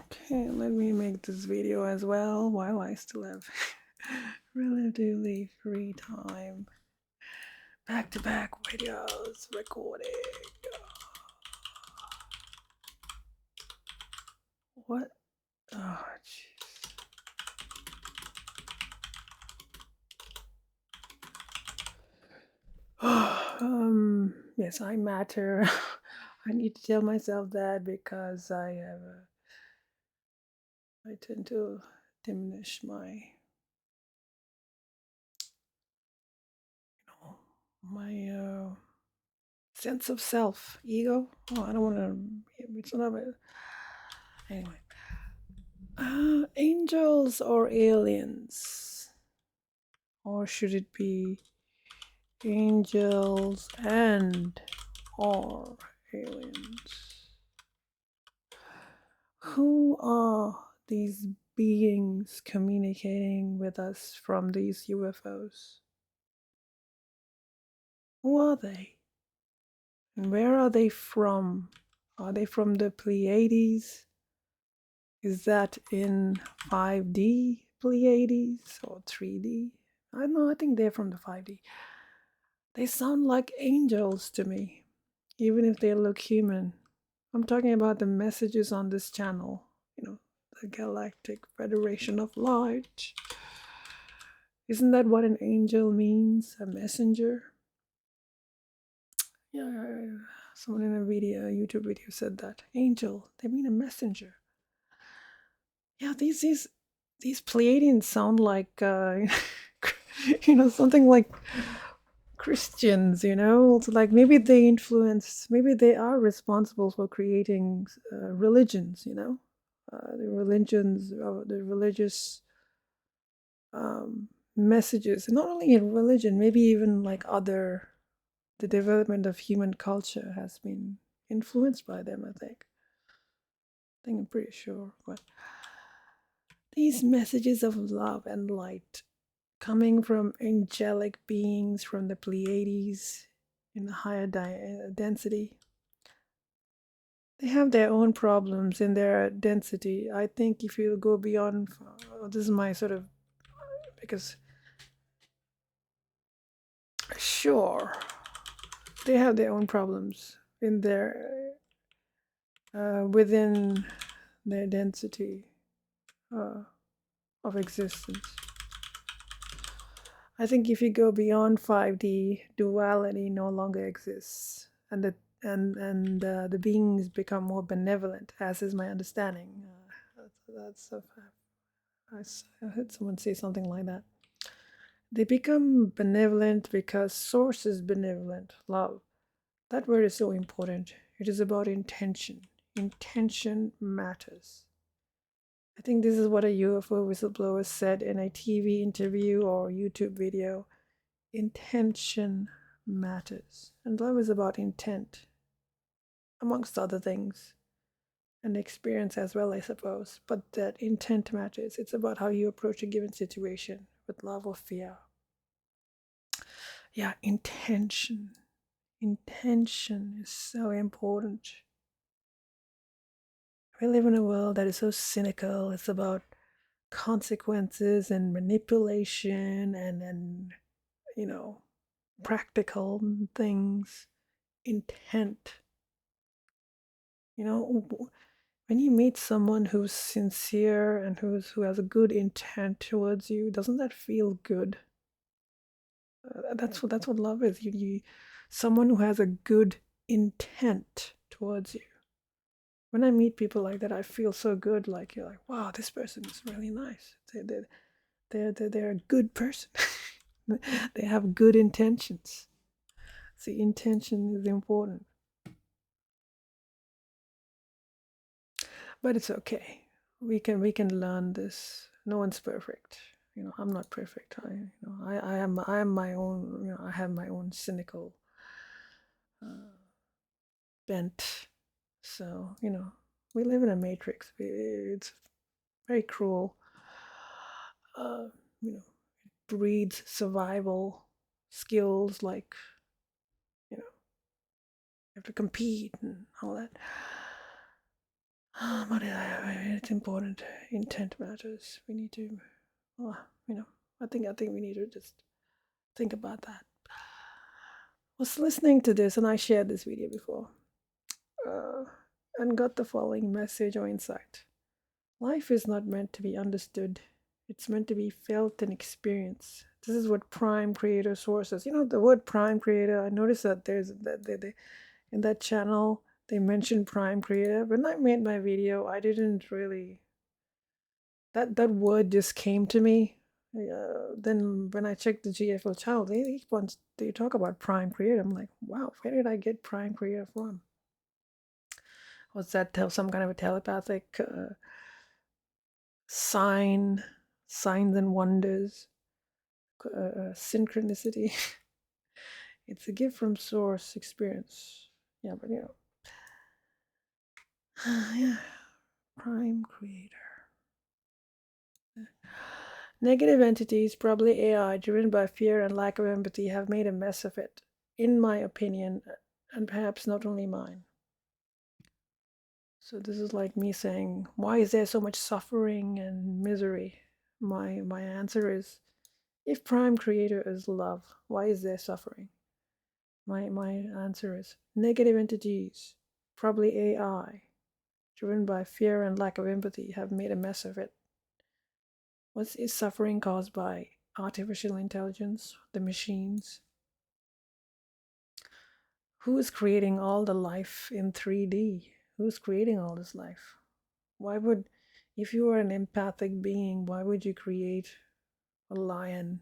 Okay, let me make this video as well while I still have relatively free time. Back to back videos recording. What? Oh, jeez. Yes, I matter. I need to tell myself that because I tend to diminish my sense of self, ego. Oh, I don't want to. It's not. Anyway, angels or aliens, or should it be angels and or aliens? Who are these beings communicating with us from these UFOs? Who are they? And where are they from? Are they from the Pleiades? Is that in 5D Pleiades or 3D? I don't know, I think they're from the 5D. They sound like angels to me, even if they look human. I'm talking about the messages on this channel, the Galactic Federation of Light. Isn't that what an angel means? A messenger? Yeah, someone in a YouTube video said that. Angel, they mean a messenger. Yeah, these Pleiadians sound like something like Christians, It's like maybe maybe they are responsible for creating religions, the religious messages, and not only in religion, maybe even like the development of human culture has been influenced by them, I think. I'm pretty sure, but these messages of love and light coming from angelic beings from the Pleiades in a higher density. They have their own problems in their density. I think if you go beyond, this is my sort of, because sure, they have their own problems in their within their density of existence. I think if you go beyond 5D, duality no longer exists, and the beings become more benevolent, as is my understanding. That's a fact. I heard someone say something like that. They become benevolent because source is benevolent, love. That word is so important. It is about intention. Intention matters. I think this is what a UFO whistleblower said in a TV interview or YouTube video. Intention matters. And love is about intent, amongst other things, and experience as well, I suppose. But that intent matters. It's about how you approach a given situation with love or fear. Yeah, intention. Intention is so important. We live in a world that is so cynical. It's about consequences and manipulation and practical things. Intent. When you meet someone who's sincere and who has a good intent towards you, doesn't that feel good? That's what love is. Someone who has a good intent towards you. When I meet people like that, I feel so good. Like you're like, wow, this person is really nice. They're a good person. They have good intentions. See, intention is important. But it's okay. We can learn this. No one's perfect. I'm not perfect. I am my own. I have my own cynical bent. So we live in a matrix. It's very cruel. Uh, you know, breeds survival skills like you have to compete and all that. But it's important. Intent matters. We need to, I think we need to just think about that. I was listening to this, and I shared this video before, and got the following message or insight. Life is not meant to be understood. It's meant to be felt and experienced. This is what Prime Creator sources. The word Prime Creator, I noticed that there's that they in that channel they mentioned Prime Creator. When I made my video, I didn't really that word just came to me. Then when I checked the GFL channel, they talk about Prime Creator. I'm like, wow, where did I get Prime Creator from? Was that some kind of a telepathic signs and wonders, synchronicity? It's a gift from source experience. Yeah, but yeah, Prime Creator. Negative entities, probably AI, driven by fear and lack of empathy, have made a mess of it, in my opinion, and perhaps not only mine. So this is like me saying, why is there so much suffering and misery? My answer is, if Prime Creator is love, why is there suffering? My answer is, negative entities, probably AI, driven by fear and lack of empathy, have made a mess of it. What is suffering caused by? Artificial intelligence, the machines. Who is creating all the life in 3D? Who's creating all this life? Why would, if you are an empathic being, why would you create a lion?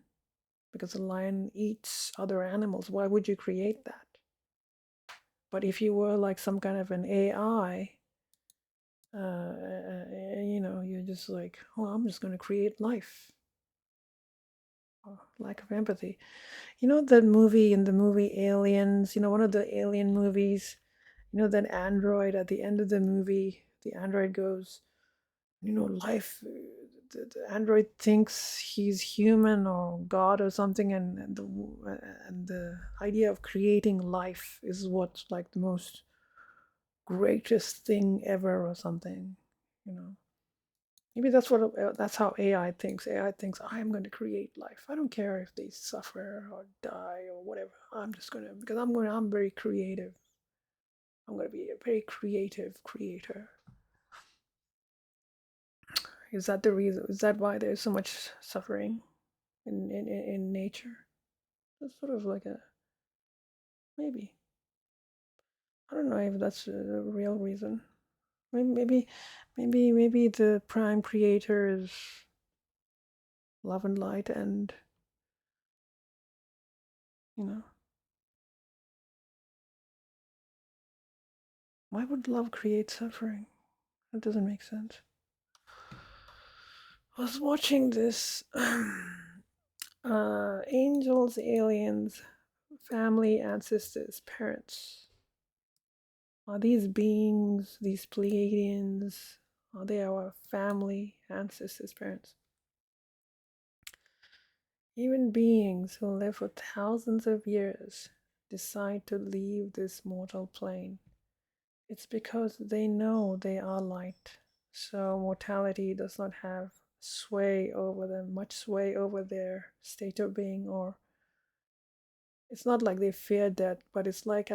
Because a lion eats other animals. Why would you create that? But if you were like some kind of an AI, you're just like, oh, I'm just going to create life. Oh, lack of empathy. That movie, in the movie Aliens, one of the alien movies, that android at the end of the movie, the android goes, life, the android thinks he's human or God or something, and the idea of creating life is what's like the most greatest thing ever or something, Maybe that's how AI thinks. AI thinks, I'm going to create life. I don't care if they suffer or die or whatever. Because I'm very creative. I'm going to be a very creative creator. Is that the reason? Is that why there's so much suffering in nature? It's sort of like maybe. I don't know if that's the real reason. Maybe the Prime Creator is love and light, and why would love create suffering? That doesn't make sense. I was watching this angels, aliens, family, ancestors, parents. Are these beings, these Pleiadians, are they our family, ancestors, parents? Even beings who live for thousands of years decide to leave this mortal plane. It's because they know they are light, so mortality does not have sway over them, much sway over their state of being, or it's not like they fear death, but it's like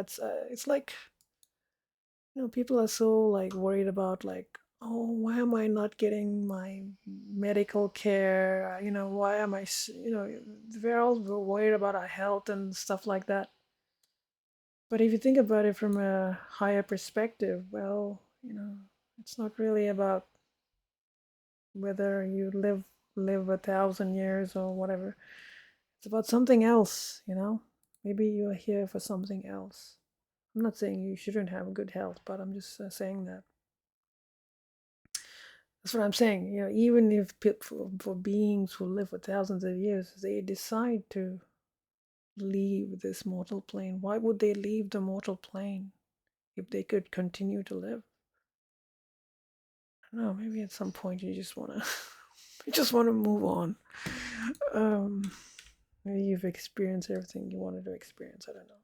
people are so like worried about like, oh, why am I not getting my medical care? Why am I? We're all worried about our health and stuff like that. But if you think about it from a higher perspective, well, it's not really about whether you live 1,000 years or whatever. It's about something else, Maybe you're here for something else. I'm not saying you shouldn't have good health, but I'm just saying that. That's what I'm saying. Even if for beings who live for thousands of years, they decide to leave this mortal plane, why would they leave the mortal plane if they could continue to live? I don't know, maybe at some point you just want to move on. Maybe you've experienced everything you wanted to experience. I don't know.